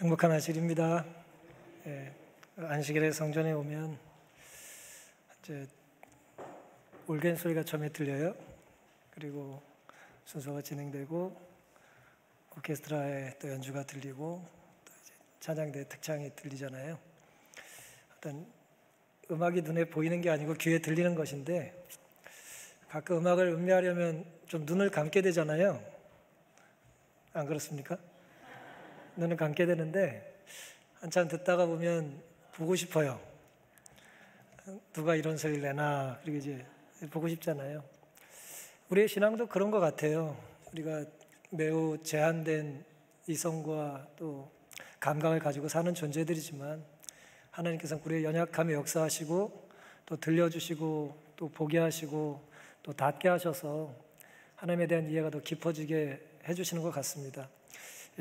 행복한 아침입니다. 안식일에 성전에 오면 이제 올겐 소리가 처음에 들려요. 그리고 순서가 진행되고 오케스트라의 또 연주가 들리고 또 이제 찬양대 특창이 들리잖아요. 어떤 음악이 눈에 보이는 게 아니고 귀에 들리는 것인데 가끔 음악을 음미하려면 좀 눈을 감게 되잖아요. 안 그렇습니까? 눈을 감게 되는데 한참 듣다가 보면 보고 싶어요. 누가 이런 소리를 내나, 그리고 이제 보고 싶잖아요. 우리의 신앙도 그런 것 같아요. 우리가 매우 제한된 이성과 또 감각을 가지고 사는 존재들이지만 하나님께서는 우리의 연약함에 역사하시고 또 들려주시고 또 보게 하시고 또 닿게 하셔서 하나님에 대한 이해가 더 깊어지게 해주시는 것 같습니다.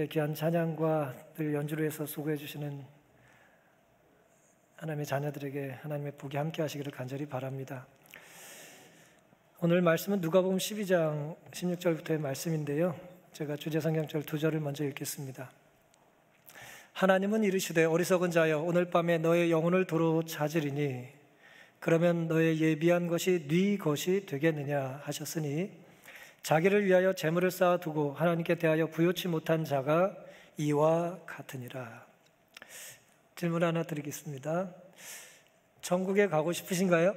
귀한 찬양과 늘 연주를 해서 수고해 주시는 하나님의 자녀들에게 하나님의 복이 함께 하시기를 간절히 바랍니다. 오늘 말씀은 누가복음 12장 16절부터의 말씀인데요. 제가 주제 성경절 2절을 먼저 읽겠습니다. 하나님은 이르시되 어리석은 자여 오늘 밤에 너의 영혼을 도로 찾으리니 그러면 너의 예비한 것이 네 것이 되겠느냐 하셨으니 자기를 위하여 재물을 쌓아두고 하나님께 대하여 부요치 못한 자가 이와 같으니라. 질문 하나 드리겠습니다. 천국에 가고 싶으신가요?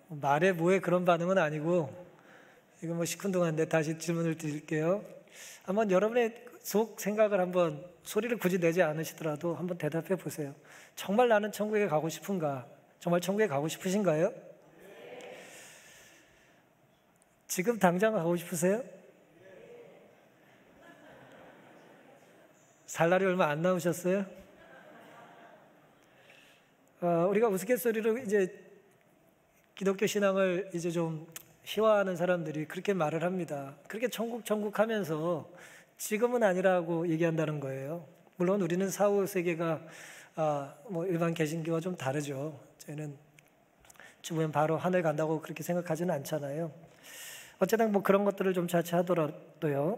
말에 뭐에 그런 반응은 아니고 이거 시큰둥한데 다시 질문을 드릴게요. 한번 여러분의 속 생각을 한번 소리를 굳이 내지 않으시더라도 한번 대답해 보세요. 정말 나는 천국에 가고 싶은가? 정말 천국에 가고 싶으신가요? 지금 당장 가고 싶으세요? 살 날이 얼마 안 남으셨어요? 우리가 우스갯소리로 이제 기독교 신앙을 이제 좀 희화하는 사람들이 그렇게 말을 합니다. 그렇게 천국 하면서 지금은 아니라고 얘기한다는 거예요. 물론 우리는 사후 세계가 일반 개신교와 좀 다르죠. 저희는 죽으면 바로 하늘 간다고 그렇게 생각하지는 않잖아요. 어쨌든 그런 것들을 좀 자체하더라도요.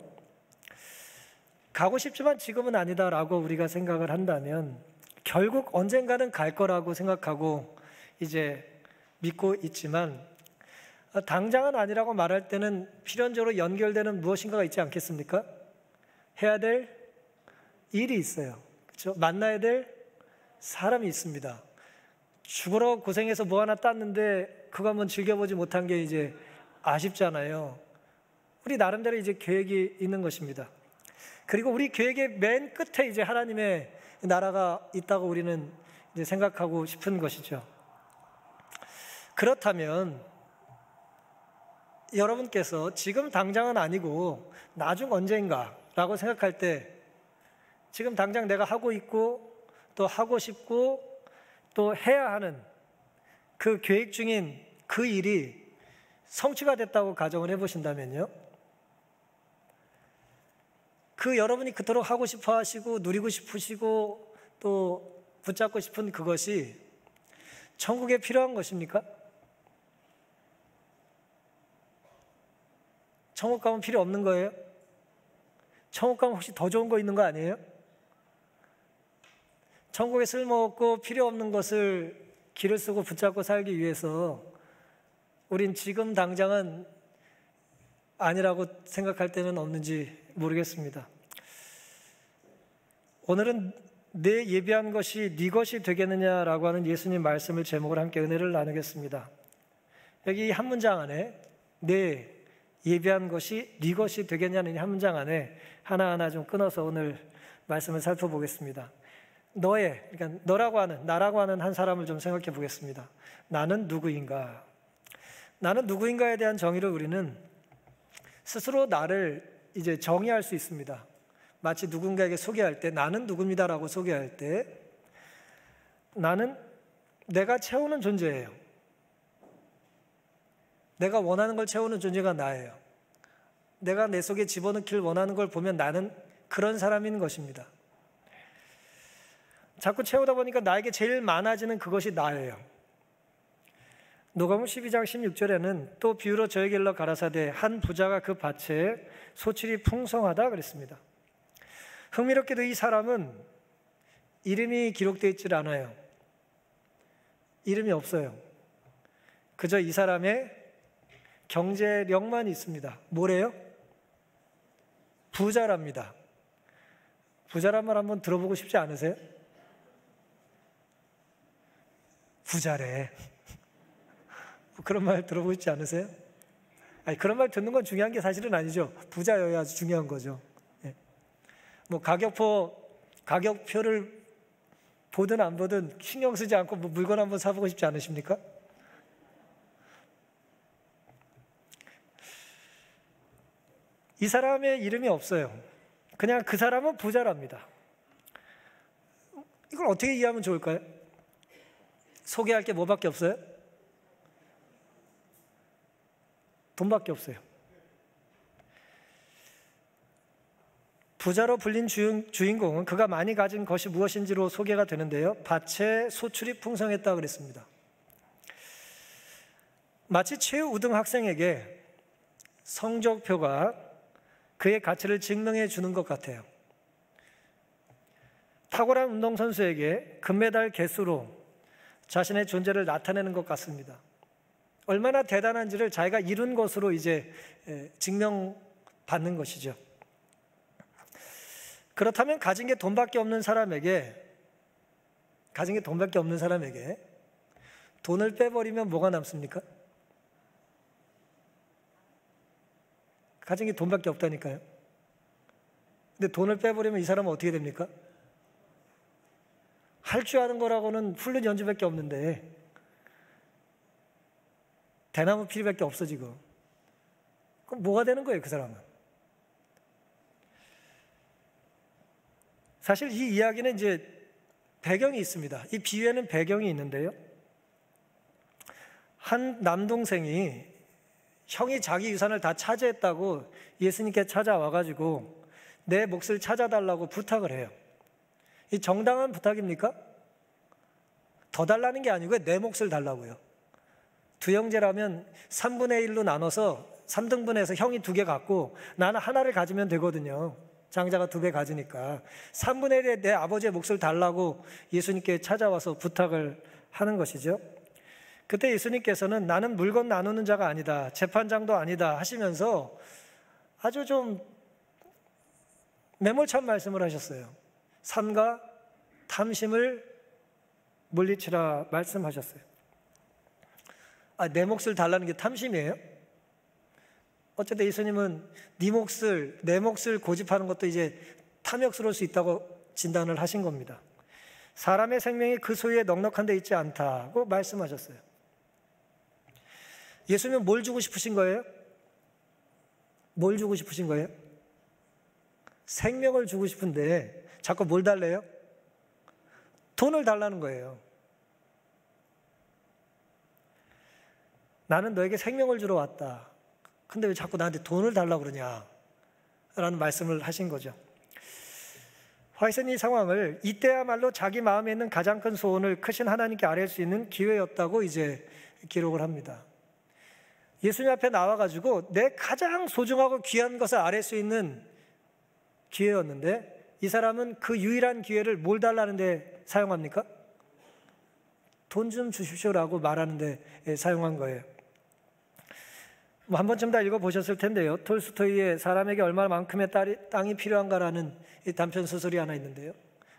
가고 싶지만 지금은 아니다라고 우리가 생각을 한다면 결국 언젠가는 갈 거라고 생각하고 이제 믿고 있지만 당장은 아니라고 말할 때는 필연적으로 연결되는 무엇인가가 있지 않겠습니까? 해야 될 일이 있어요. 그렇죠? 만나야 될 사람이 있습니다. 죽으러 고생해서 뭐 하나 땄는데 그거 한번 즐겨보지 못한 게 이제 아쉽잖아요. 우리 나름대로 이제 계획이 있는 것입니다. 그리고 우리 계획의 맨 끝에 이제 하나님의 나라가 있다고 우리는 이제 생각하고 싶은 것이죠. 그렇다면 여러분께서 지금 당장은 아니고 나중 언젠가라고 생각할 때 지금 당장 내가 하고 있고 또 하고 싶고 또 해야 하는 그 계획 중인 그 일이 성취가 됐다고 가정을 해보신다면요. 그 여러분이 그토록 하고 싶어 하시고 누리고 싶으시고 또 붙잡고 싶은 그것이 천국에 필요한 것입니까? 천국 가면 필요 없는 거예요? 천국 가면 혹시 더 좋은 거 있는 거 아니에요? 천국에 쓸모없고 필요 없는 것을 길을 쓰고 붙잡고 살기 위해서 우린 지금 당장은 아니라고 생각할 때는 없는지 모르겠습니다. 오늘은 내 예비한 것이 네 것이 되겠느냐라고 하는 예수님 말씀을 제목으로 함께 은혜를 나누겠습니다. 여기 한 문장 안에 내 예비한 것이 네 것이 되겠냐는 한 문장 안에 하나하나 좀 끊어서 오늘 말씀을 살펴보겠습니다. 그러니까 너라고 하는, 나라고 하는 한 사람을 좀 생각해 보겠습니다. 나는 누구인가? 나는 누구인가에 대한 정의를 우리는 스스로 나를 이제 정의할 수 있습니다. 마치 누군가에게 소개할 때 나는 누구입니다라고 소개할 때 나는 내가 채우는 존재예요. 내가 원하는 걸 채우는 존재가 나예요. 내가 내 속에 집어넣기를 원하는 걸 보면 나는 그런 사람인 것입니다. 자꾸 채우다 보니까 나에게 제일 많아지는 그것이 나예요. 누가복음 12장 16절에는 또 비유로 저에게 일러 가라사대 한 부자가 그 밭에 소출이 풍성하다 그랬습니다. 흥미롭게도 이 사람은 이름이 기록되어 있질 않아요. 이름이 없어요. 그저 이 사람의 경제력만 있습니다. 뭐래요? 부자랍니다. 부자란 말 한번 들어보고 싶지 않으세요? 부자래. 그런 말 들어보고 싶지 않으세요? 아니, 그런 말 듣는 건 중요한 게 사실은 아니죠. 부자여야 아주 중요한 거죠. 예. 뭐 가격표를 보든 안 보든 신경 쓰지 않고 뭐 물건 한번 사보고 싶지 않으십니까? 이 사람의 이름이 없어요. 그냥 그 사람은 부자랍니다. 이걸 어떻게 이해하면 좋을까요? 소개할 게 뭐밖에 없어요? 돈밖에 없어요. 부자로 불린 주인공은 그가 많이 가진 것이 무엇인지로 소개가 되는데요. 밭에 소출이 풍성했다 그랬습니다. 마치 최우등 학생에게 성적표가 그의 가치를 증명해 주는 것 같아요. 탁월한 운동선수에게 금메달 개수로 자신의 존재를 나타내는 것 같습니다. 얼마나 대단한지를 자기가 이룬 것으로 이제 증명받는 것이죠. 그렇다면 가진 게 돈밖에 없는 사람에게 돈을 빼버리면 뭐가 남습니까? 가진 게 돈밖에 없다니까요. 근데 돈을 빼버리면 이 사람은 어떻게 됩니까? 할 줄 아는 거라고는 플룻 연주밖에 없는데 대나무 피리밖에 없어 지금. 그럼 뭐가 되는 거예요, 그 사람은? 사실 이 이야기는 이제 배경이 있습니다. 이 비유에는 배경이 있는데요. 한 남동생이 형이 자기 유산을 다 차지했다고 예수님께 찾아와가지고 내 몫을 찾아달라고 부탁을 해요. 이 정당한 부탁입니까? 더 달라는 게 아니고요. 내 몫을 달라고요. 두 형제라면 3분의 1로 나눠서 3등분해서 형이 2개 갖고 나는 하나를 가지면 되거든요. 장자가 2배 가지니까 3분의 1의 내 아버지의 몫을 달라고 예수님께 찾아와서 부탁을 하는 것이죠. 그때 예수님께서는 나는 물건 나누는 자가 아니다, 재판장도 아니다 하시면서 아주 좀 매몰찬 말씀을 하셨어요. 삼가 탐심을 물리치라 말씀하셨어요. 내 몫을 달라는 게 탐심이에요? 어쨌든 예수님은 내 몫을 고집하는 것도 이제 탐욕스러울 수 있다고 진단을 하신 겁니다. 사람의 생명이 그 소유에 넉넉한 데 있지 않다고 말씀하셨어요. 예수님은 뭘 주고 싶으신 거예요? 뭘 주고 싶으신 거예요? 생명을 주고 싶은데 자꾸 뭘 달래요? 돈을 달라는 거예요. 나는 너에게 생명을 주러 왔다. 근데 왜 자꾸 나한테 돈을 달라고 그러냐? 라는 말씀을 하신 거죠. 화이트는 이 상황을 이때야말로 자기 마음에 있는 가장 큰 소원을 크신 하나님께 아뢰 수 있는 기회였다고 이제 기록을 합니다. 예수님 앞에 나와가지고 내 가장 소중하고 귀한 것을 아뢰 수 있는 기회였는데 이 사람은 그 유일한 기회를 뭘 달라는데 사용합니까? 돈 좀 주십시오라고 말하는데 사용한 거예요. 한 번쯤 다 읽어보셨을 텐데요. 톨스토이의 사람에게 얼마만큼의 땅이 필요한가라는 이 단편 소설이 하나 있는데요.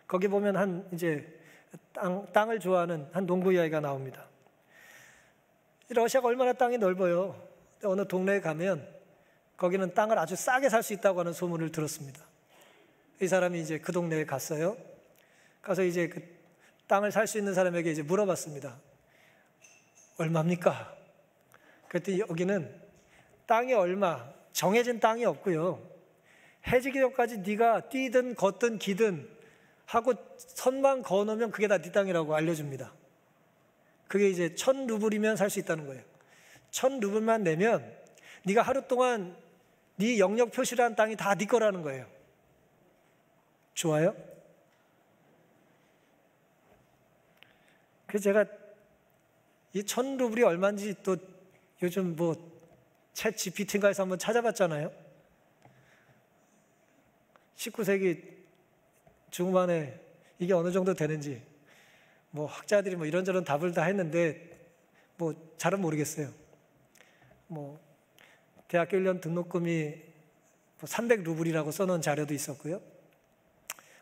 거기 보면 땅을 좋아하는 한 농부 이야기가 나옵니다. 러시아가 얼마나 땅이 넓어요. 어느 동네에 가면 거기는 땅을 아주 싸게 살 수 있다고 하는 소문을 들었습니다. 이 사람이 이제 그 동네에 갔어요. 가서 이제 그 땅을 살 수 있는 사람에게 이제 물어봤습니다. 얼마입니까? 그랬더니 여기는 땅이 얼마, 정해진 땅이 없고요. 해지기 전까지 네가 뛰든 걷든 기든 하고 선만 그어놓으면 그게 다 네 땅이라고 알려줍니다. 그게 이제 1,000루블이면 살 수 있다는 거예요. 1,000루블만 내면 네가 하루 동안 네 영역 표시라는 땅이 다 네 거라는 거예요. 좋아요? 그래서 제가 이 1,000루블이 얼마인지 또 요즘 챗 GPT인가에서 한번 찾아봤잖아요. 19세기 중후반에 이게 어느 정도 되는지 뭐 학자들이 뭐 이런저런 답을 다 했는데 뭐 잘은 모르겠어요. 뭐 대학교 1년 등록금이 300루블이라고 써놓은 자료도 있었고요.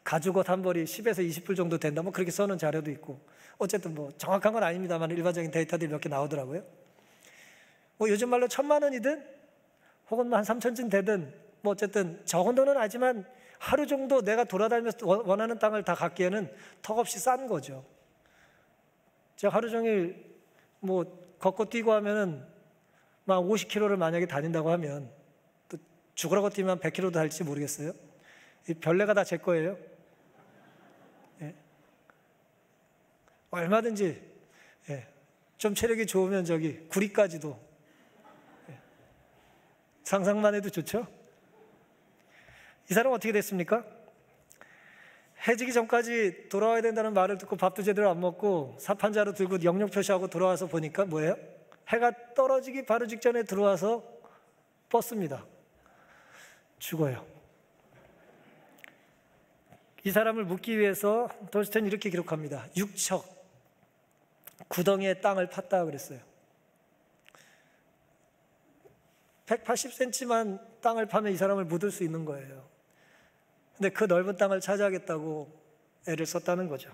가죽옷 한 벌이 10에서 20불 정도 된다 뭐 그렇게 써놓은 자료도 있고, 어쨌든 뭐 정확한 건 아닙니다만 일반적인 데이터들이 몇 개 나오더라고요. 뭐 요즘 말로 1,000만 원이든 혹은 한 3,000쯤 되든 뭐 어쨌든 적은 돈은 아니지만 하루 정도 내가 돌아다니면서 원하는 땅을 다 갖기에는 턱없이 싼 거죠. 제가 하루 종일 뭐 걷고 뛰고 하면은 막 50km를 만약에 다닌다고 하면 또 죽으라고 뛰면 100km도 달지 모르겠어요. 이 별내가 다 제 거예요. 예. 얼마든지 예. 좀 체력이 좋으면 저기 구리까지도 예. 상상만 해도 좋죠. 이 사람 어떻게 됐습니까? 해지기 전까지 돌아와야 된다는 말을 듣고 밥도 제대로 안 먹고 사판자로 들고 영역 표시하고 돌아와서 보니까 뭐예요? 해가 떨어지기 바로 직전에 들어와서 뻗습니다. 죽어요. 이 사람을 묻기 위해서 돌스턴이 이렇게 기록합니다. 6척 구덩이에 땅을 팠다 그랬어요. 180cm만 땅을 파면 이 사람을 묻을 수 있는 거예요. 근데 그 넓은 땅을 차지하겠다고 애를 썼다는 거죠.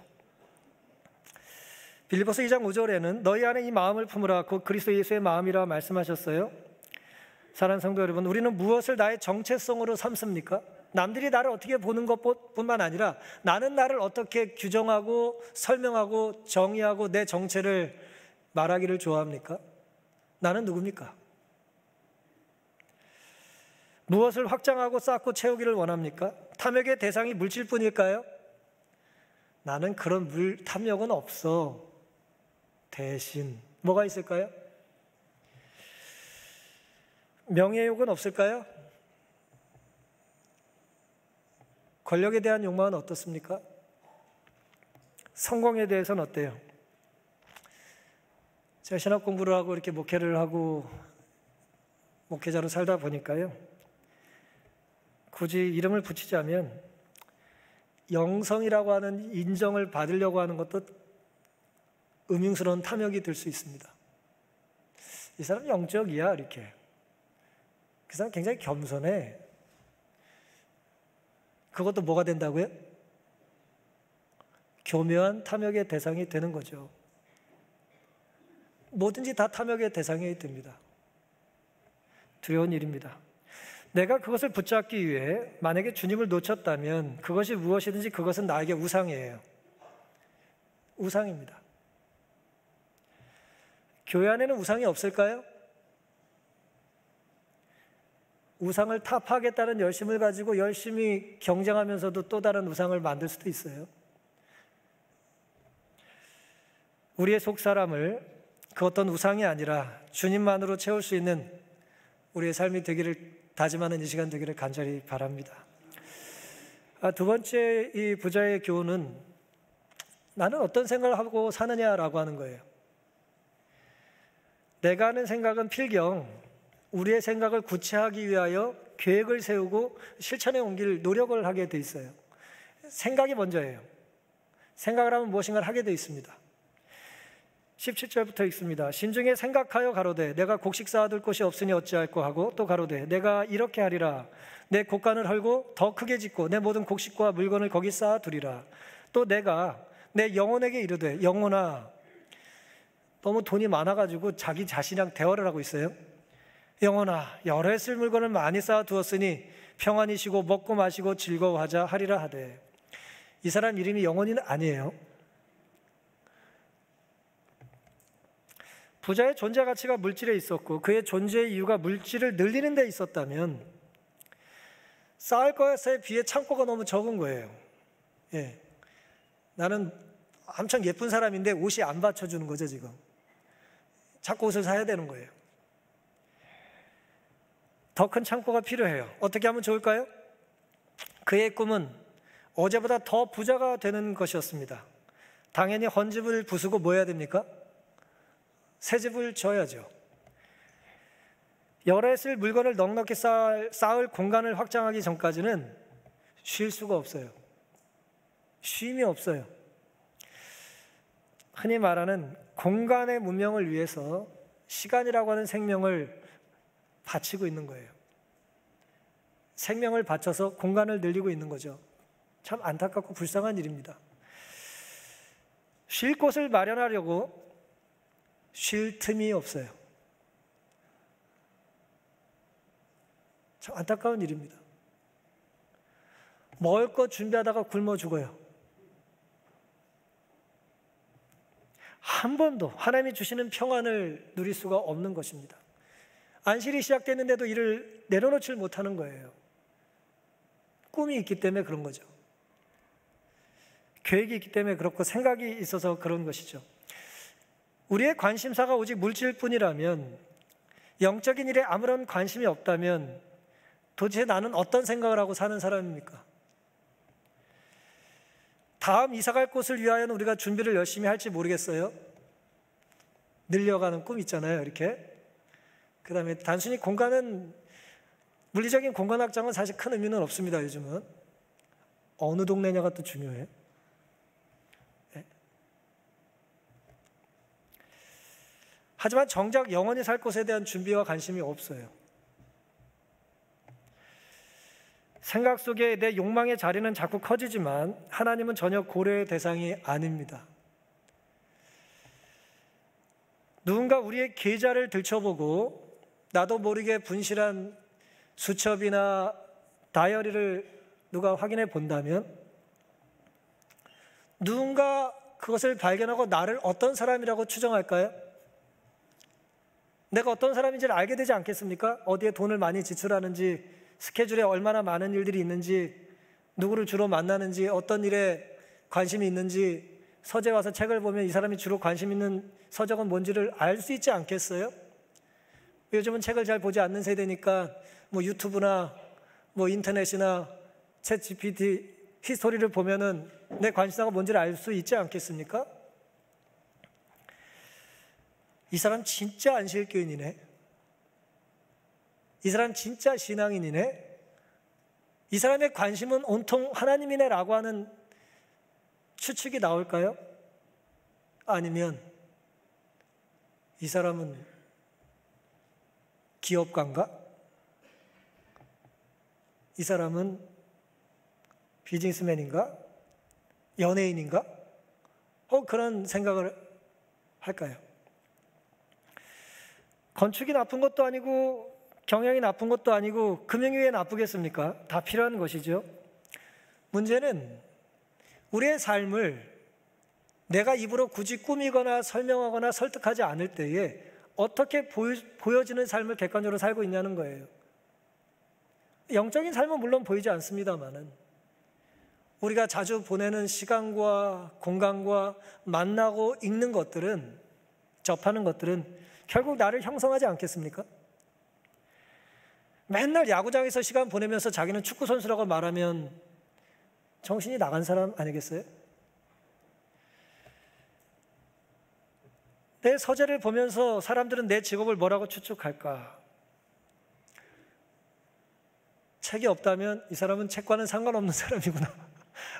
빌립보서 2장 5절에는 너희 안에 이 마음을 품으라 곧 그리스도 예수의 마음이라 말씀하셨어요. 사랑하는 성도 여러분, 우리는 무엇을 나의 정체성으로 삼습니까? 남들이 나를 어떻게 보는 것뿐만 아니라 나는 나를 어떻게 규정하고 설명하고 정의하고 내 정체를 말하기를 좋아합니까? 나는 누굽니까? 무엇을 확장하고 쌓고 채우기를 원합니까? 탐욕의 대상이 물질뿐일까요? 나는 그런 탐욕은 없어. 대신 뭐가 있을까요? 명예욕은 없을까요? 권력에 대한 욕망은 어떻습니까? 성공에 대해서는 어때요? 제가 신학 공부를 하고 이렇게 목회를 하고 목회자로 살다 보니까요, 굳이 이름을 붙이자면 영성이라고 하는 인정을 받으려고 하는 것도 음흉스러운 탐욕이 될 수 있습니다. 이 사람 영적이야 이렇게. 그 사람 굉장히 겸손해. 그것도 뭐가 된다고요? 교묘한 탐욕의 대상이 되는 거죠. 뭐든지 다 탐욕의 대상이 됩니다. 두려운 일입니다. 내가 그것을 붙잡기 위해 만약에 주님을 놓쳤다면 그것이 무엇이든지 그것은 나에게 우상이에요. 우상입니다. 교회 안에는 우상이 없을까요? 우상을 타파하겠다는 열심을 가지고 열심히 경쟁하면서도 또 다른 우상을 만들 수도 있어요. 우리의 속사람을 그 어떤 우상이 아니라 주님만으로 채울 수 있는 우리의 삶이 되기를 다짐하는 이 시간 되기를 간절히 바랍니다. 두 번째 이 부자의 교훈은 나는 어떤 생각을 하고 사느냐라고 하는 거예요. 내가 하는 생각은 필경 우리의 생각을 구체하기 위하여 계획을 세우고 실천에 옮길 노력을 하게 돼 있어요. 생각이 먼저예요. 생각을 하면 무엇인가를 하게 돼 있습니다. 17절부터 읽습니다. 신중에 생각하여 가로되 내가 곡식 쌓아둘 곳이 없으니 어찌할꼬 하고 또 가로되 내가 이렇게 하리라 내 곡간을 헐고 더 크게 짓고 내 모든 곡식과 물건을 거기 쌓아두리라. 또 내가 내 영혼에게 이르되 영혼아, 너무 돈이 많아가지고 자기 자신이랑 대화를 하고 있어요. 영혼아, 여러 해 쓸 물건을 많이 쌓아두었으니 평안히 쉬고 먹고 마시고 즐거워하자 하리라 하되. 이 사람 이름이 영혼이 아니에요. 부자의 존재 가치가 물질에 있었고 그의 존재의 이유가 물질을 늘리는 데 있었다면 쌓을 것에 비해 창고가 너무 적은 거예요. 예. 나는 엄청 예쁜 사람인데 옷이 안 받쳐주는 거죠 지금. 자꾸 옷을 사야 되는 거예요. 더 큰 창고가 필요해요. 어떻게 하면 좋을까요? 그의 꿈은 어제보다 더 부자가 되는 것이었습니다. 당연히 헌집을 부수고 뭐 해야 됩니까? 새 집을 지어야죠. 여러 해 쓸 물건을 넉넉히 쌓을 공간을 확장하기 전까지는 쉴 수가 없어요. 쉼이 없어요. 흔히 말하는 공간의 문명을 위해서 시간이라고 하는 생명을 바치고 있는 거예요. 생명을 바쳐서 공간을 늘리고 있는 거죠. 참 안타깝고 불쌍한 일입니다. 쉴 곳을 마련하려고 쉴 틈이 없어요. 참 안타까운 일입니다. 먹을 것 준비하다가 굶어 죽어요. 한 번도 하나님이 주시는 평안을 누릴 수가 없는 것입니다. 안식일이 시작됐는데도 이를 내려놓지 못하는 거예요. 꿈이 있기 때문에 그런 거죠. 계획이 있기 때문에 그렇고 생각이 있어서 그런 것이죠. 우리의 관심사가 오직 물질뿐이라면, 영적인 일에 아무런 관심이 없다면 도대체 나는 어떤 생각을 하고 사는 사람입니까? 다음 이사갈 곳을 위하여는 우리가 준비를 열심히 할지 모르겠어요. 늘려가는 꿈 있잖아요, 이렇게. 그 다음에 단순히 공간은, 물리적인 공간 확장은 사실 큰 의미는 없습니다, 요즘은. 어느 동네냐가 또 중요해요. 네. 하지만 정작 영원히 살 곳에 대한 준비와 관심이 없어요. 생각 속에 내 욕망의 자리는 자꾸 커지지만 하나님은 전혀 고려의 대상이 아닙니다. 누군가 우리의 계좌를 들춰보고 나도 모르게 분실한 수첩이나 다이어리를 누가 확인해 본다면, 누군가 그것을 발견하고 나를 어떤 사람이라고 추정할까요? 내가 어떤 사람인지를 알게 되지 않겠습니까? 어디에 돈을 많이 지출하는지, 스케줄에 얼마나 많은 일들이 있는지, 누구를 주로 만나는지, 어떤 일에 관심이 있는지, 서재 와서 책을 보면 이 사람이 주로 관심 있는 서적은 뭔지를 알 수 있지 않겠어요? 요즘은 책을 잘 보지 않는 세대니까 유튜브나 인터넷이나 챗 GPT 히스토리를 보면은 내 관심사가 뭔지를 알 수 있지 않겠습니까? 이 사람 진짜 안식일교인이네. 이 사람 진짜 신앙인이네. 이 사람의 관심은 온통 하나님이네 라고 하는 추측이 나올까요? 아니면 이 사람은 기업가인가? 이 사람은 비즈니스맨인가? 연예인인가? 그런 생각을 할까요? 건축이 나쁜 것도 아니고 경영이 나쁜 것도 아니고 금융이 왜 나쁘겠습니까? 다 필요한 것이죠. 문제는 우리의 삶을 내가 입으로 굳이 꾸미거나 설명하거나 설득하지 않을 때에 어떻게 보여지는 삶을 객관적으로 살고 있냐는 거예요. 영적인 삶은 물론 보이지 않습니다만은 우리가 자주 보내는 시간과 공간과 만나고 읽는 것들은, 접하는 것들은 결국 나를 형성하지 않겠습니까? 맨날 야구장에서 시간 보내면서 자기는 축구 선수라고 말하면 정신이 나간 사람 아니겠어요? 내 서재를 보면서 사람들은 내 직업을 뭐라고 추측할까? 책이 없다면 이 사람은 책과는 상관없는 사람이구나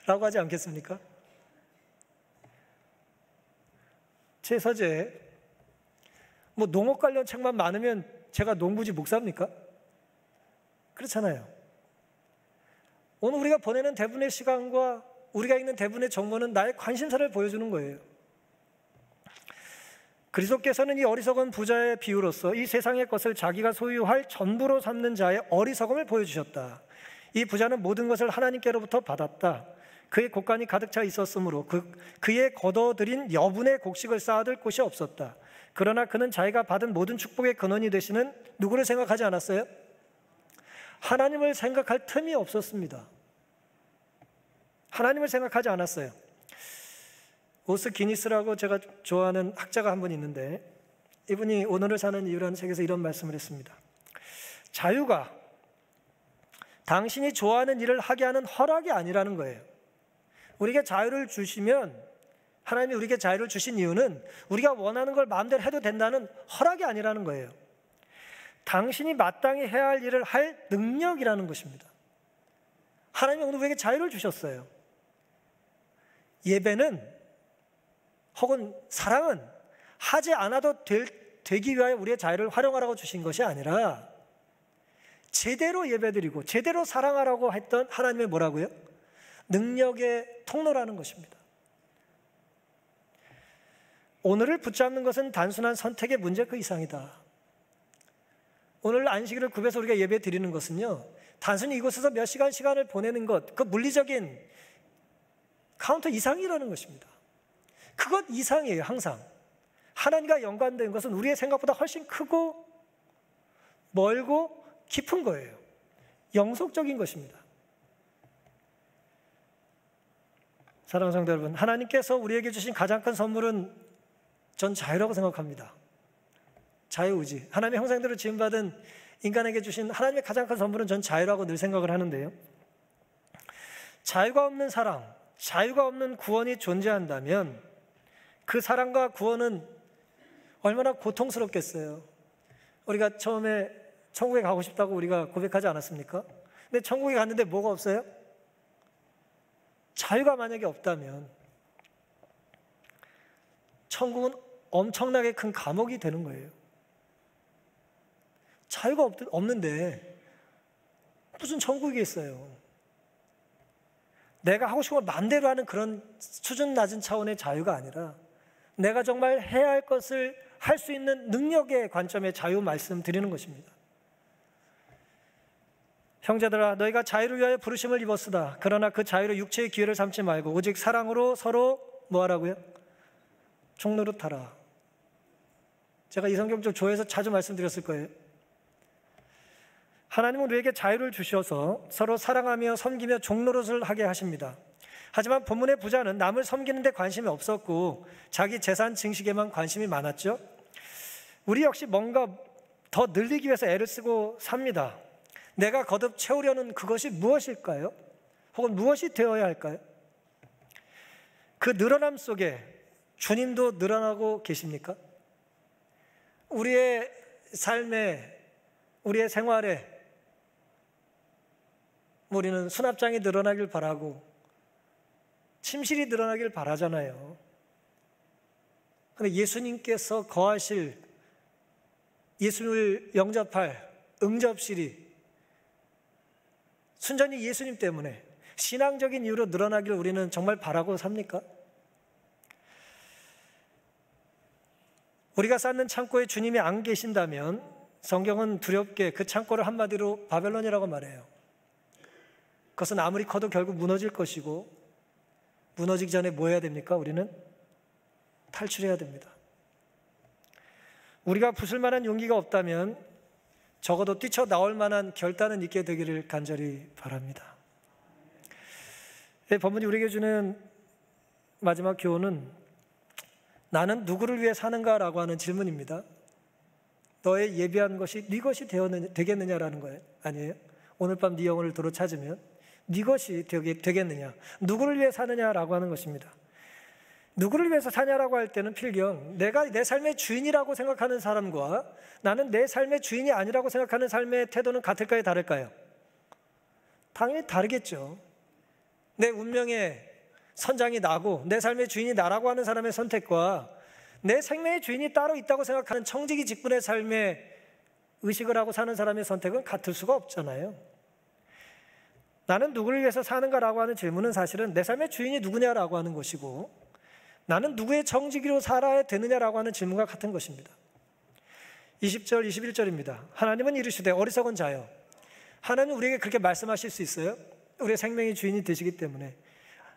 라고 하지 않겠습니까? 제 서재에 농업 관련 책만 많으면 제가 농부지 목사입니까? 그렇잖아요. 오늘 우리가 보내는 대부분의 시간과 우리가 읽는 대부분의 정보는 나의 관심사를 보여주는 거예요. 그리스도께서는 이 어리석은 부자의 비유로서 이 세상의 것을 자기가 소유할 전부로 삼는 자의 어리석음을 보여주셨다. 이 부자는 모든 것을 하나님께로부터 받았다. 그의 곳간이 가득 차 있었으므로 그의 거둬들인 여분의 곡식을 쌓아둘 곳이 없었다. 그러나 그는 자기가 받은 모든 축복의 근원이 되시는 누구를 생각하지 않았어요? 하나님을 생각할 틈이 없었습니다. 하나님을 생각하지 않았어요. 오스 기니스라고 제가 좋아하는 학자가 한 분 있는데, 이분이 오늘을 사는 이유라는 책에서 이런 말씀을 했습니다. 자유가 당신이 좋아하는 일을 하게 하는 허락이 아니라는 거예요. 우리에게 자유를 주시면, 하나님이 우리에게 자유를 주신 이유는 우리가 원하는 걸 마음대로 해도 된다는 허락이 아니라는 거예요. 당신이 마땅히 해야 할 일을 할 능력이라는 것입니다. 하나님이 오늘 우리에게 자유를 주셨어요. 예배는 혹은 사랑은 하지 않아도 되기 위하여 우리의 자유를 활용하라고 주신 것이 아니라 제대로 예배드리고 제대로 사랑하라고 했던 하나님의 뭐라고요? 능력의 통로라는 것입니다. 오늘을 붙잡는 것은 단순한 선택의 문제 그 이상이다. 오늘 안식일을 굽해서 우리가 예배 드리는 것은요, 단순히 이곳에서 몇 시간을 보내는 것, 그 물리적인 카운터 이상이라는 것입니다. 그것 이상이에요. 항상 하나님과 연관된 것은 우리의 생각보다 훨씬 크고 멀고 깊은 거예요. 영속적인 것입니다. 사랑하는 성도 여러분, 하나님께서 우리에게 주신 가장 큰 선물은 전 자유라고 생각합니다. 자유의지. 하나님의 형상대로 지음받은 인간에게 주신 하나님의 가장 큰 선물은 전 자유라고 늘 생각을 하는데요, 자유가 없는 사랑, 자유가 없는 구원이 존재한다면 그 사랑과 구원은 얼마나 고통스럽겠어요. 우리가 처음에 천국에 가고 싶다고 우리가 고백하지 않았습니까? 근데 천국에 갔는데 뭐가 없어요? 자유가 만약에 없다면 천국은 엄청나게 큰 감옥이 되는 거예요. 자유가 없는데 무슨 천국이 있어요. 내가 하고 싶은 걸 마음대로 하는 그런 수준 낮은 차원의 자유가 아니라 내가 정말 해야 할 것을 할 수 있는 능력의 관점의 자유 말씀드리는 것입니다. 형제들아, 너희가 자유를 위하여 부르심을 입었으다. 그러나 그 자유를 육체의 기회를 삼지 말고 오직 사랑으로 서로 뭐하라고요? 종노릇하라. 제가 이 성경 좀 조회해서 자주 말씀드렸을 거예요. 하나님은 우리에게 자유를 주셔서 서로 사랑하며 섬기며 종노릇을 하게 하십니다. 하지만 본문의 부자는 남을 섬기는 데 관심이 없었고 자기 재산 증식에만 관심이 많았죠. 우리 역시 뭔가 더 늘리기 위해서 애를 쓰고 삽니다. 내가 거듭 채우려는 그것이 무엇일까요? 혹은 무엇이 되어야 할까요? 그 늘어남 속에 주님도 늘어나고 계십니까? 우리의 삶에, 우리의 생활에 우리는 수납장이 늘어나길 바라고 침실이 늘어나길 바라잖아요. 그런데 예수님께서 거하실, 예수님을 영접할 응접실이 순전히 예수님 때문에 신앙적인 이유로 늘어나기를 우리는 정말 바라고 삽니까? 우리가 쌓는 창고에 주님이 안 계신다면 성경은 두렵게 그 창고를 한마디로 바벨론이라고 말해요. 그것은 아무리 커도 결국 무너질 것이고 무너지기 전에 뭐 해야 됩니까? 우리는 탈출해야 됩니다. 우리가 부술 만한 용기가 없다면 적어도 뛰쳐나올 만한 결단은 있게 되기를 간절히 바랍니다. 본문이 우리에게 주는 마지막 교훈은 나는 누구를 위해 사는가라고 하는 질문입니다. 너의 예비한 것이 네 것이 되겠느냐라는 거예요. 아니에요? 오늘 밤 네 영혼을 도로 찾으면 네 것이 되겠느냐, 누구를 위해 사느냐라고 하는 것입니다. 누구를 위해서 사냐라고 할 때는 필경 내가 내 삶의 주인이라고 생각하는 사람과 나는 내 삶의 주인이 아니라고 생각하는 삶의 태도는 같을까요, 다를까요? 당연히 다르겠죠. 내 운명의 선장이 나고 내 삶의 주인이 나라고 하는 사람의 선택과 내 생명의 주인이 따로 있다고 생각하는 청지기 직분의 삶에 의식을 하고 사는 사람의 선택은 같을 수가 없잖아요. 나는 누구를 위해서 사는가라고 하는 질문은 사실은 내 삶의 주인이 누구냐라고 하는 것이고 나는 누구의 청지기로 살아야 되느냐라고 하는 질문과 같은 것입니다. 20절, 21절입니다. 하나님은 이르시되 어리석은 자여. 하나님은 우리에게 그렇게 말씀하실 수 있어요? 우리의 생명의 주인이 되시기 때문에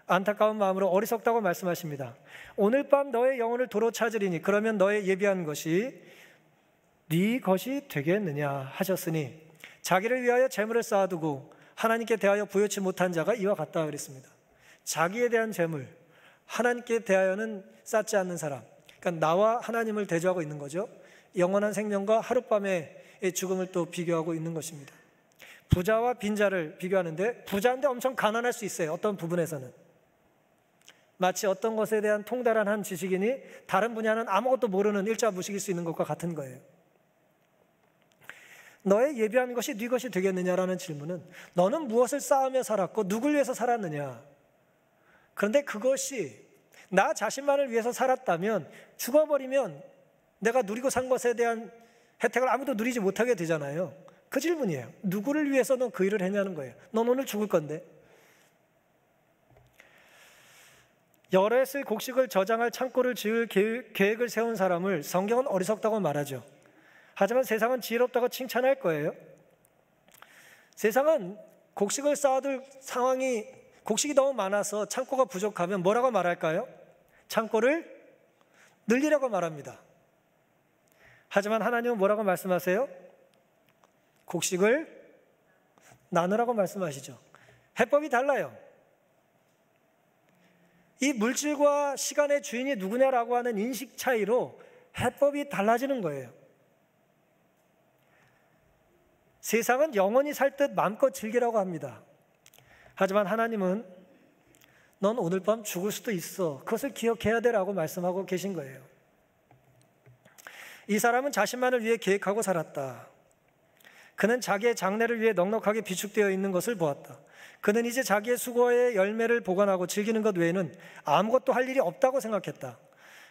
안타까운 마음으로 어리석다고 말씀하십니다. 오늘 밤 너의 영혼을 도로 찾으리니 그러면 너의 예비한 것이 네 것이 되겠느냐 하셨으니 자기를 위하여 재물을 쌓아두고 하나님께 대하여 부여치 못한 자가 이와 같다 그랬습니다. 자기에 대한 재물, 하나님께 대하여는 쌓지 않는 사람, 그러니까 나와 하나님을 대조하고 있는 거죠. 영원한 생명과 하룻밤의 죽음을 또 비교하고 있는 것입니다. 부자와 빈자를 비교하는데 부자인데 엄청 가난할 수 있어요. 어떤 부분에서는 마치 어떤 것에 대한 통달한 한 지식인이 다른 분야는 아무것도 모르는 일자무식일 수 있는 것과 같은 거예요. 너의 예비한 것이 네 것이 되겠느냐라는 질문은 너는 무엇을 쌓으며 살았고 누굴 위해서 살았느냐, 그런데 그것이 나 자신만을 위해서 살았다면 죽어버리면 내가 누리고 산 것에 대한 혜택을 아무도 누리지 못하게 되잖아요. 그 질문이에요. 누구를 위해서 넌 그 일을 했냐는 거예요. 넌 오늘 죽을 건데. 여러 해 쓸 곡식을 저장할 창고를 지을 계획을 세운 사람을 성경은 어리석다고 말하죠. 하지만 세상은 지혜롭다고 칭찬할 거예요. 세상은 곡식을 쌓아둘 상황이, 곡식이 너무 많아서 창고가 부족하면 뭐라고 말할까요? 창고를 늘리라고 말합니다. 하지만 하나님은 뭐라고 말씀하세요? 곡식을 나누라고 말씀하시죠. 해법이 달라요. 이 물질과 시간의 주인이 누구냐라고 하는 인식 차이로 해법이 달라지는 거예요. 세상은 영원히 살 듯 마음껏 즐기라고 합니다. 하지만 하나님은 넌 오늘 밤 죽을 수도 있어. 그것을 기억해야 되라고 말씀하고 계신 거예요. 이 사람은 자신만을 위해 계획하고 살았다. 그는 자기의 장래를 위해 넉넉하게 비축되어 있는 것을 보았다. 그는 이제 자기의 수고의 열매를 보관하고 즐기는 것 외에는 아무것도 할 일이 없다고 생각했다.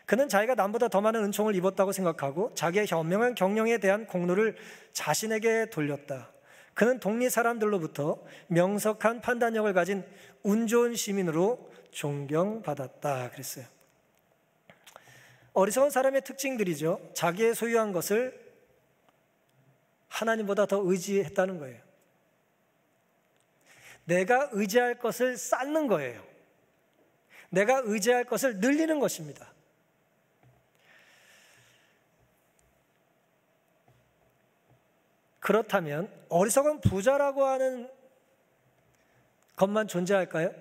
그는 자기가 남보다 더 많은 은총을 입었다고 생각하고 자기의 현명한 경영에 대한 공로를 자신에게 돌렸다. 그는 동리 사람들로부터 명석한 판단력을 가진 운 좋은 시민으로 존경받았다 그랬어요. 어리석은 사람의 특징들이죠. 자기의 소유한 것을 하나님보다 더 의지했다는 거예요. 내가 의지할 것을 쌓는 거예요. 내가 의지할 것을 늘리는 것입니다. 그렇다면 어리석은 부자라고 하는 것만 존재할까요?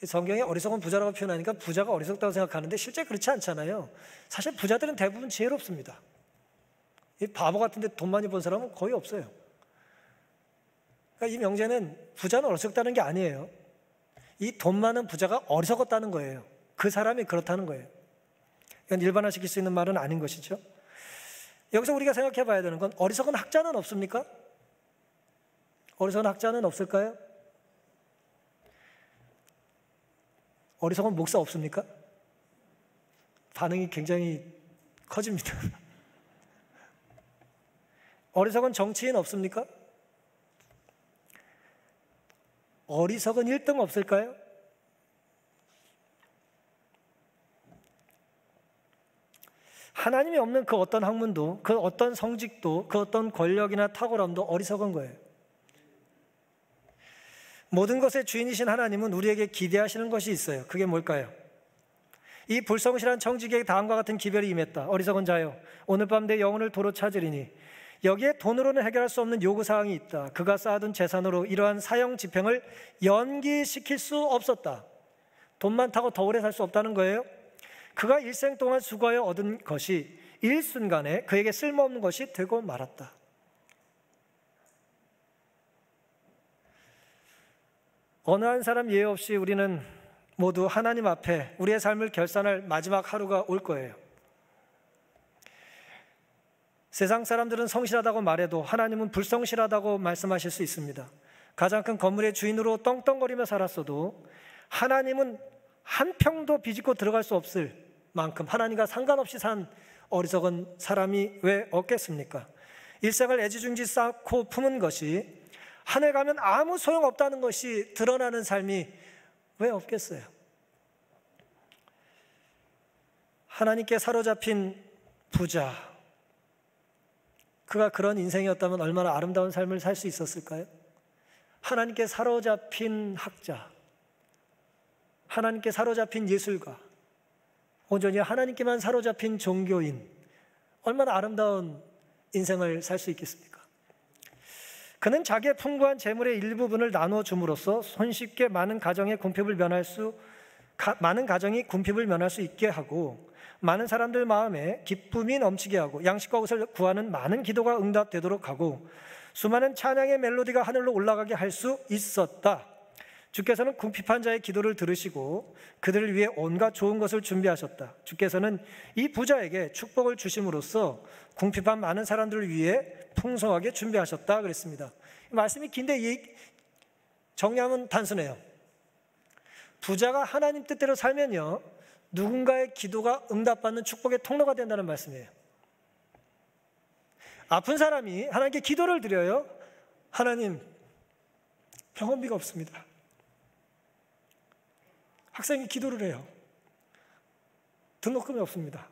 성경에 어리석은 부자라고 표현하니까 부자가 어리석다고 생각하는데 실제 그렇지 않잖아요. 사실 부자들은 대부분 지혜롭습니다. 이 바보 같은데 돈 많이 번 사람은 거의 없어요. 그러니까 이 명제는 부자는 어리석다는 게 아니에요. 이 돈 많은 부자가 어리석었다는 거예요. 그 사람이 그렇다는 거예요. 이건 일반화시킬 수 있는 말은 아닌 것이죠. 여기서 우리가 생각해 봐야 되는 건 어리석은 학자는 없습니까? 어리석은 학자는 없을까요? 어리석은 목사 없습니까? 반응이 굉장히 커집니다. 어리석은 정치인 없습니까? 어리석은 1등 없을까요? 하나님이 없는 그 어떤 학문도, 그 어떤 성직도, 그 어떤 권력이나 탁월함도 어리석은 거예요. 모든 것의 주인이신 하나님은 우리에게 기대하시는 것이 있어요. 그게 뭘까요? 이 불성실한 청지기에게 다음과 같은 기별이 임했다. 어리석은 자여, 오늘 밤 내 영혼을 도로 찾으리니 여기에 돈으로는 해결할 수 없는 요구사항이 있다. 그가 쌓아둔 재산으로 이러한 사형 집행을 연기시킬 수 없었다. 돈 많다고 더 오래 살 수 없다는 거예요. 그가 일생 동안 수고하여 얻은 것이 일순간에 그에게 쓸모없는 것이 되고 말았다. 어느 한 사람 예외 없이 우리는 모두 하나님 앞에 우리의 삶을 결산할 마지막 하루가 올 거예요. 세상 사람들은 성실하다고 말해도 하나님은 불성실하다고 말씀하실 수 있습니다. 가장 큰 건물의 주인으로 떵떵거리며 살았어도 하나님은 한 평도 비집고 들어갈 수 없을 만큼 하나님과 상관없이 산 어리석은 사람이 왜 없겠습니까? 일생을 애지중지 쌓고 품은 것이 하늘 가면 아무 소용없다는 것이 드러나는 삶이 왜 없겠어요? 하나님께 사로잡힌 부자, 그가 그런 인생이었다면 얼마나 아름다운 삶을 살 수 있었을까요? 하나님께 사로잡힌 학자, 하나님께 사로잡힌 예술가, 온전히 하나님께만 사로잡힌 종교인, 얼마나 아름다운 인생을 살 수 있겠습니까? 그는 자기의 풍부한 재물의 일부분을 나누어 줌으로써 손쉽게 많은 가정이 궁핍을 면할 수 있게 하고 많은 사람들 마음에 기쁨이 넘치게 하고 양식과 옷을 구하는 많은 기도가 응답되도록 하고 수많은 찬양의 멜로디가 하늘로 올라가게 할 수 있었다. 주께서는 궁핍한 자의 기도를 들으시고 그들을 위해 온갖 좋은 것을 준비하셨다. 주께서는 이 부자에게 축복을 주심으로써 궁핍한 많은 사람들을 위해 풍성하게 준비하셨다 그랬습니다. 말씀이 긴데 정리하면 단순해요. 부자가 하나님 뜻대로 살면요, 누군가의 기도가 응답받는 축복의 통로가 된다는 말씀이에요. 아픈 사람이 하나님께 기도를 드려요. 하나님, 병원비가 없습니다. 학생이 기도를 해요. 등록금이 없습니다.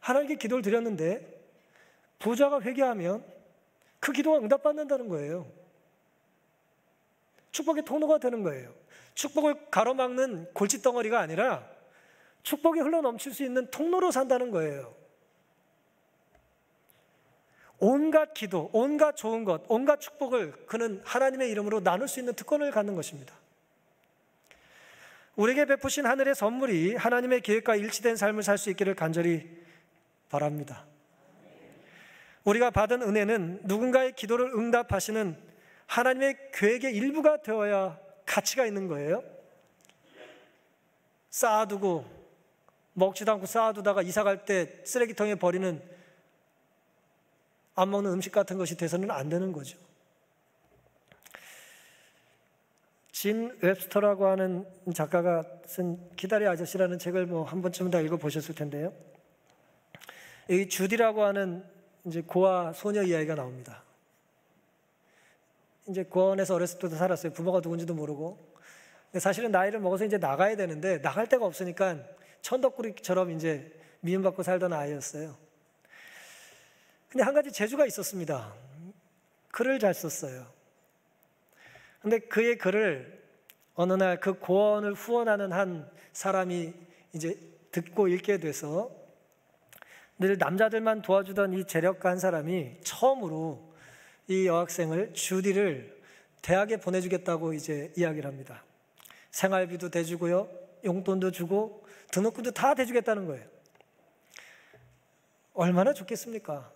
하나님께 기도를 드렸는데 부자가 회개하면 그 기도가 응답받는다는 거예요. 축복의 통로가 되는 거예요. 축복을 가로막는 골칫덩어리가 아니라 축복이 흘러넘칠 수 있는 통로로 산다는 거예요. 온갖 기도, 온갖 좋은 것, 온갖 축복을 그는 하나님의 이름으로 나눌 수 있는 특권을 갖는 것입니다. 우리에게 베푸신 하늘의 선물이 하나님의 계획과 일치된 삶을 살 수 있기를 간절히 바랍니다. 우리가 받은 은혜는 누군가의 기도를 응답하시는 하나님의 계획의 일부가 되어야 가치가 있는 거예요. 쌓아두고 먹지도 않고 쌓아두다가 이사 갈 때 쓰레기통에 버리는 안 먹는 음식 같은 것이 돼서는 안 되는 거죠. 진 웹스터라고 하는 작가가 쓴 기다려 아저씨라는 책을 한 번쯤은 다 읽어보셨을 텐데요. 이 주디라고 하는 이제 고아 소녀 이야기가 나옵니다. 이제 고아원에서 어렸을 때도 살았어요. 부모가 누군지도 모르고. 근데 사실은 나이를 먹어서 이제 나가야 되는데 나갈 데가 없으니까 천덕꾸리처럼 이제 미움받고 살던 아이였어요. 근데 한 가지 재주가 있었습니다. 글을 잘 썼어요. 근데 그의 글을 어느 날 그 고아원을 후원하는 한 사람이 이제 듣고 읽게 돼서 늘 남자들만 도와주던 이 재력가 한 사람이 처음으로 이 여학생을 주디를 대학에 보내주겠다고 이제 이야기를 합니다. 생활비도 대주고요, 용돈도 주고 등록금도 다 대주겠다는 거예요. 얼마나 좋겠습니까?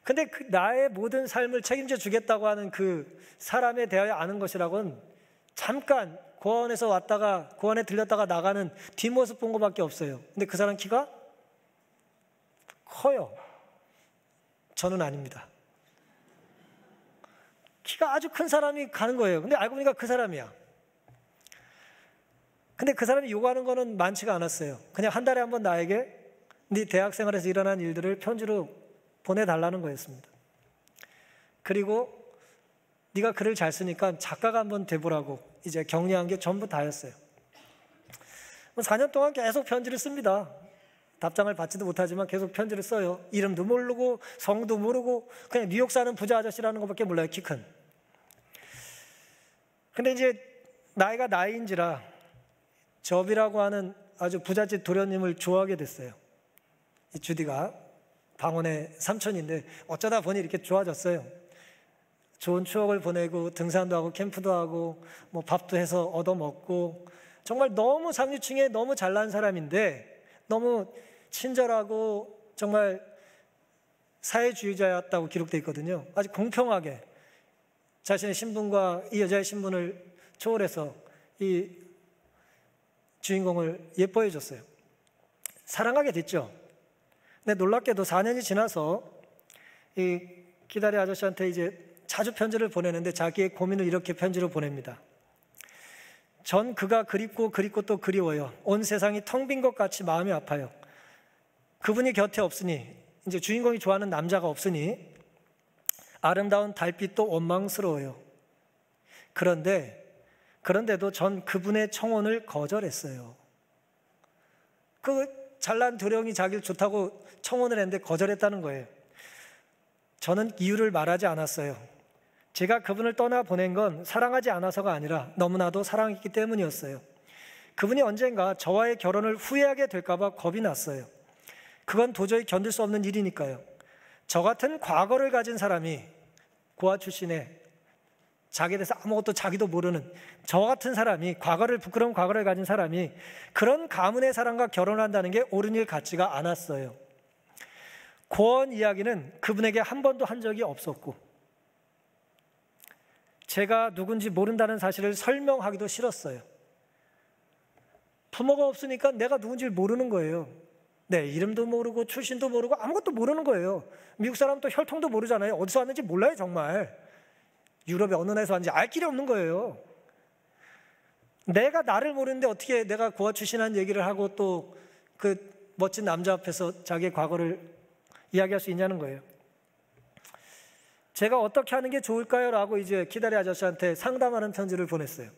근데 나의 모든 삶을 책임져 주겠다고 하는 그 사람에 대하여 아는 것이라고는 잠깐 고아원에서 왔다가 고아원에 들렸다가 나가는 뒷모습 본 것밖에 없어요. 근데 그 사람 키가 커요. 저는 아닙니다. 키가 아주 큰 사람이 가는 거예요. 근데 알고 보니까 그 사람이야. 근데 그 사람이 요구하는 거는 많지가 않았어요. 그냥 한 달에 한 번 나에게 네 대학생활에서 일어난 일들을 편지로 보내달라는 거였습니다. 그리고 네가 글을 잘 쓰니까 작가가 한번 돼보라고 이제 격려한 게 전부 다였어요. 4년 동안 계속 편지를 씁니다. 답장을 받지도 못하지만 계속 편지를 써요. 이름도 모르고 성도 모르고 그냥 뉴욕 사는 부자 아저씨라는 것밖에 몰라요. 키 큰. 근데 이제 나이가 나이인지라 접이라고 하는 아주 부잣집 도련님을 좋아하게 됐어요. 이 주디가 방언의 삼촌인데 어쩌다 보니 이렇게 좋아졌어요. 좋은 추억을 보내고 등산도 하고 캠프도 하고 밥도 해서 얻어먹고 정말 너무 상류층에 너무 잘난 사람인데 너무 친절하고 정말 사회주의자였다고 기록되어 있거든요. 아주 공평하게 자신의 신분과 이 여자의 신분을 초월해서 이 주인공을 예뻐해 줬어요. 사랑하게 됐죠. 근데 놀랍게도 4년이 지나서 이 기다리 아저씨한테 이제 자주 편지를 보내는데 자기의 고민을 이렇게 편지로 보냅니다. 전 그가 그립고 또 그리워요. 온 세상이 텅 빈 것 같이 마음이 아파요. 그분이 곁에 없으니 이제 주인공이 좋아하는 남자가 없으니 아름다운 달빛도 원망스러워요. 그런데도 전 그분의 청혼을 거절했어요. 그 잘난 도령이 자기를 좋다고 청혼을 했는데 거절했다는 거예요. 저는 이유를 말하지 않았어요. 제가 그분을 떠나보낸 건 사랑하지 않아서가 아니라 너무나도 사랑했기 때문이었어요. 그분이 언젠가 저와의 결혼을 후회하게 될까 봐 겁이 났어요. 그건 도저히 견딜 수 없는 일이니까요. 저 같은 과거를 가진 사람이 고아 출신의 자기에 대해서 아무것도 자기도 모르는 저 같은 사람이 부끄러운 과거를 가진 사람이 그런 가문의 사람과 결혼한다는 게 옳은 일 같지가 않았어요. 고아원 이야기는 그분에게 한 번도 한 적이 없었고 제가 누군지 모른다는 사실을 설명하기도 싫었어요. 부모가 없으니까 내가 누군지 모르는 거예요. 내 이름도 모르고 출신도 모르고 아무것도 모르는 거예요. 미국 사람은 또 혈통도 모르잖아요. 어디서 왔는지 몰라요. 정말 유럽의 어느 나라에서 왔는지 알 길이 없는 거예요. 내가 나를 모르는데 어떻게 내가 고아 출신한 얘기를 하고 또 그 멋진 남자 앞에서 자기의 과거를 이야기할 수 있냐는 거예요. 제가 어떻게 하는 게 좋을까요? 라고 이제 키다리 아저씨한테 상담하는 편지를 보냈어요.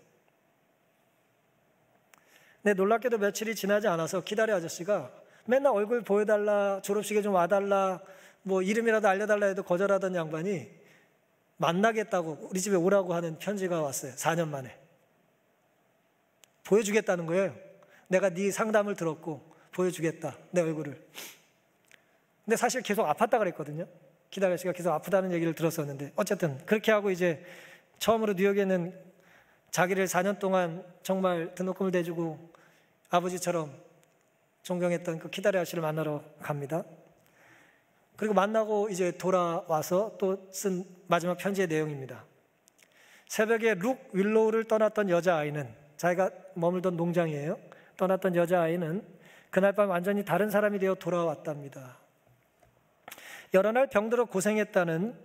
근데 놀랍게도 며칠이 지나지 않아서 키다리 아저씨가 맨날 얼굴 보여달라, 졸업식에 좀 와달라, 뭐 이름이라도 알려달라 해도 거절하던 양반이 만나겠다고 우리 집에 오라고 하는 편지가 왔어요. 4년 만에. 보여주겠다는 거예요. 내가 네 상담을 들었고 보여주겠다, 내 얼굴을. 근데 사실 계속 아팠다 그랬거든요. 키다리 아저씨가 계속 아프다는 얘기를 들었었는데, 어쨌든 그렇게 하고 이제 처음으로 뉴욕에는 자기를 4년 동안 정말 등록금을 대주고 아버지처럼 존경했던 그 키다리 아저씨를 만나러 갑니다. 그리고 만나고 이제 돌아와서 또 쓴 마지막 편지의 내용입니다. 새벽에 룩 윌로우를 떠났던 여자아이는, 자기가 머물던 농장이에요. 떠났던 여자아이는 그날 밤 완전히 다른 사람이 되어 돌아왔답니다. 여러 날 병들어 고생했다는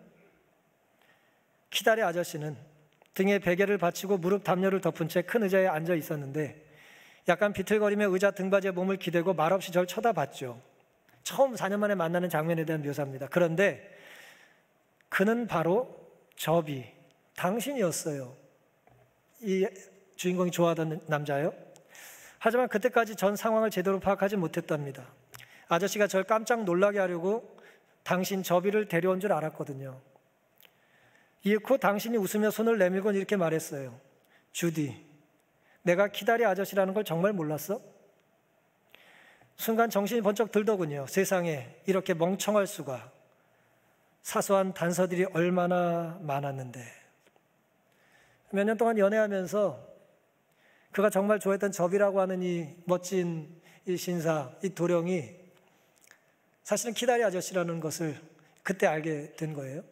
키다리 아저씨는 등에 베개를 받치고 무릎 담요를 덮은 채 큰 의자에 앉아 있었는데 약간 비틀거리며 의자 등받이에 몸을 기대고 말없이 저를 쳐다봤죠. 처음 4년 만에 만나는 장면에 대한 묘사입니다. 그런데 그는 바로 저비, 당신이었어요. 이 주인공이 좋아하던 남자요. 하지만 그때까지 전 상황을 제대로 파악하지 못했답니다. 아저씨가 절 깜짝 놀라게 하려고 당신 저비를 데려온 줄 알았거든요. 이윽고 당신이 웃으며 손을 내밀고 이렇게 말했어요. 주디, 내가 키다리 아저씨라는 걸 정말 몰랐어? 순간 정신이 번쩍 들더군요. 세상에 이렇게 멍청할 수가. 사소한 단서들이 얼마나 많았는데. 몇 년 동안 연애하면서 그가 정말 좋아했던 접이라고 하는 이 멋진 이 신사, 이 도령이 사실은 키다리 아저씨라는 것을 그때 알게 된 거예요.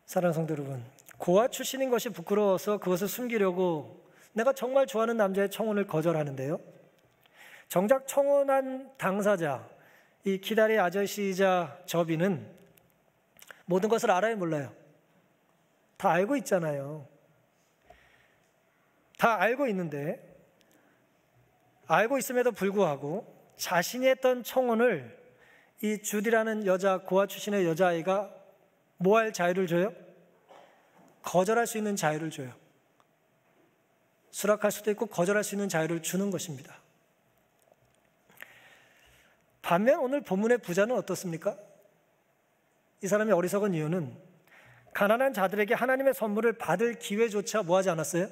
사랑하는 성도 여러분, 고아 출신인 것이 부끄러워서 그것을 숨기려고 내가 정말 좋아하는 남자의 청혼을 거절하는데요. 정작 청혼한 당사자, 이 키다리 아저씨이자 저비는 모든 것을 알아요, 몰라요? 다 알고 있잖아요. 다 알고 있는데, 알고 있음에도 불구하고 자신이 했던 청혼을 이 주디라는 여자, 고아 출신의 여자아이가 뭐 할 자유를 줘요? 거절할 수 있는 자유를 줘요. 수락할 수도 있고 거절할 수 있는 자유를 주는 것입니다. 반면 오늘 본문의 부자는 어떻습니까? 이 사람이 어리석은 이유는 가난한 자들에게 하나님의 선물을 받을 기회조차 뭐 하지 않았어요?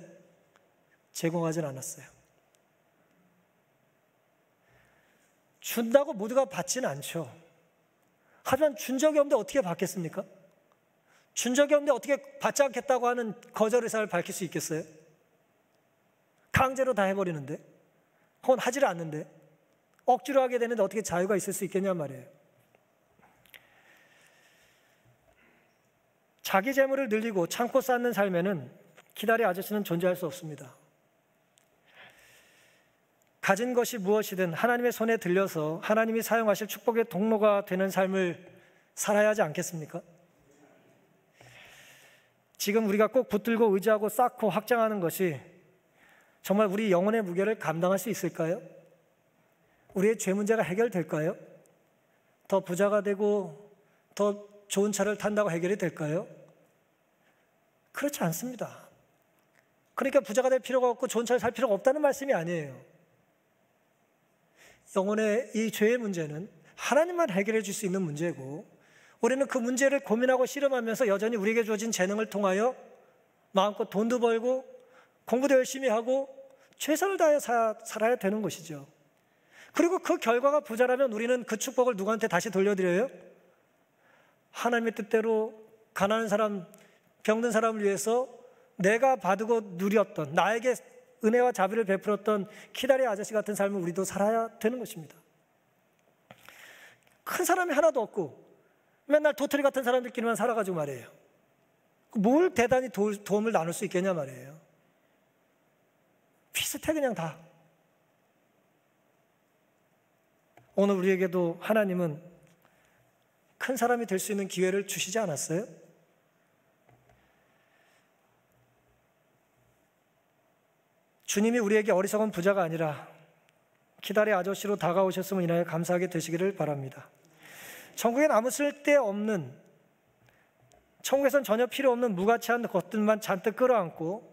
제공하진 않았어요. 준다고 모두가 받지는 않죠. 하지만 준 적이 없는데 어떻게 받겠습니까? 준 적이 없는데 어떻게 받지 않겠다고 하는 거절 의사를 밝힐 수 있겠어요? 강제로 다 해버리는데, 혹은 하지를 않는데, 억지로 하게 되는데 어떻게 자유가 있을 수 있겠냐 말이에요. 자기 재물을 늘리고 참고 쌓는 삶에는 키다리 아저씨는 존재할 수 없습니다. 가진 것이 무엇이든 하나님의 손에 들려서 하나님이 사용하실 축복의 통로가 되는 삶을 살아야 하지 않겠습니까? 지금 우리가 꼭 붙들고 의지하고 쌓고 확장하는 것이 정말 우리 영혼의 무게를 감당할 수 있을까요? 우리의 죄 문제가 해결될까요? 더 부자가 되고 더 좋은 차를 탄다고 해결이 될까요? 그렇지 않습니다. 그러니까 부자가 될 필요가 없고 좋은 차를 살 필요가 없다는 말씀이 아니에요. 영혼의 이 죄의 문제는 하나님만 해결해 줄 수 있는 문제고, 우리는 그 문제를 고민하고 씨름하면서 여전히 우리에게 주어진 재능을 통하여 마음껏 돈도 벌고 공부도 열심히 하고 최선을 다해 살아야 되는 것이죠. 그리고 그 결과가 부자라면 우리는 그 축복을 누구한테 다시 돌려드려요? 하나님의 뜻대로 가난한 사람, 병든 사람을 위해서 내가 받고 누렸던, 나에게 은혜와 자비를 베풀었던 키다리 아저씨 같은 삶을 우리도 살아야 되는 것입니다. 큰 사람이 하나도 없고 맨날 도토리 같은 사람들끼리만 살아가지고 말이에요. 뭘 대단히 도움을 나눌 수 있겠냐 말이에요. 비슷해 그냥 다. 오늘 우리에게도 하나님은 큰 사람이 될 수 있는 기회를 주시지 않았어요? 주님이 우리에게 어리석은 부자가 아니라 기다리 아저씨로 다가오셨음을 인하여 감사하게 되시기를 바랍니다. 천국엔 아무 쓸데없는, 천국에선 전혀 필요 없는 무가치한 것들만 잔뜩 끌어안고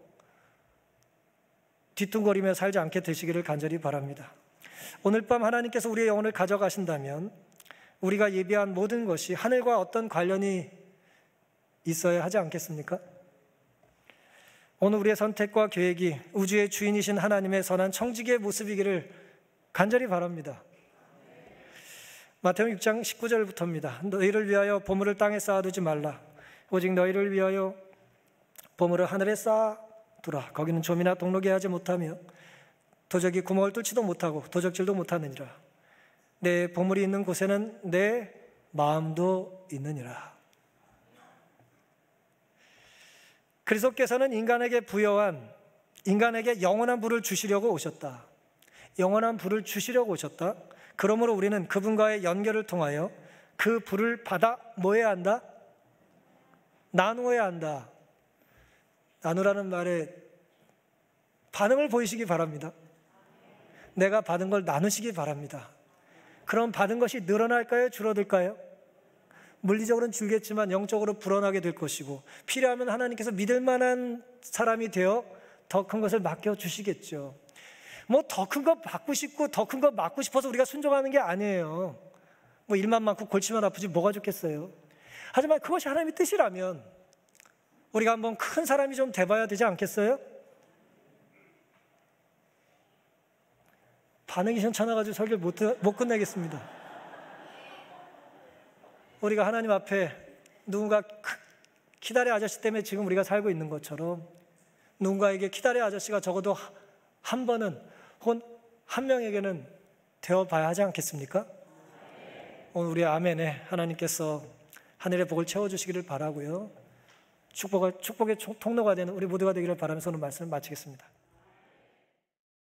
뒤뚱거리며 살지 않게 되시기를 간절히 바랍니다. 오늘 밤 하나님께서 우리의 영혼을 가져가신다면 우리가 예비한 모든 것이 하늘과 어떤 관련이 있어야 하지 않겠습니까? 오늘 우리의 선택과 계획이 우주의 주인이신 하나님의 선한 청지기의 모습이기를 간절히 바랍니다. 마태복음 6장 19절부터입니다. 너희를 위하여 보물을 땅에 쌓아두지 말라. 오직 너희를 위하여 보물을 하늘에 쌓아두라. 거기는 좀이나 동록이 하지 못하며 도적이 구멍을 뚫지도 못하고 도적질도 못하느니라. 내 보물이 있는 곳에는 내 마음도 있느니라. 그리스도께서는 인간에게 부여한, 인간에게 영원한 부를 주시려고 오셨다. 영원한 부를 주시려고 오셨다. 그러므로 우리는 그분과의 연결을 통하여 그 부를 받아 뭐 해야 한다? 나누어야 한다. 나누라는 말에 반응을 보이시기 바랍니다. 내가 받은 걸 나누시기 바랍니다. 그럼 받은 것이 늘어날까요? 줄어들까요? 물리적으로는 줄겠지만 영적으로 불어나게 될 것이고, 필요하면 하나님께서 믿을 만한 사람이 되어 더 큰 것을 맡겨주시겠죠. 뭐 더 큰 거 받고 싶고 더 큰 거 맡고 싶어서 우리가 순종하는 게 아니에요. 뭐 일만 많고 골치만 아프지 뭐가 좋겠어요. 하지만 그것이 하나님의 뜻이라면 우리가 한번 큰 사람이 좀 돼봐야 되지 않겠어요? 반응이 현찮아가지고 설교를 못 끝내겠습니다. 우리가 하나님 앞에 누군가 키다리 아저씨 때문에 지금 우리가 살고 있는 것처럼 누군가에게 키다리 아저씨가 적어도 한 번은 혹은 한 명에게는 되어봐야 하지 않겠습니까? 오늘 우리 아멘에 하나님께서 하늘의 복을 채워주시기를 바라고요. 축복의 통로가 되는 우리 모두가 되기를 바라면서 오늘 말씀을 마치겠습니다.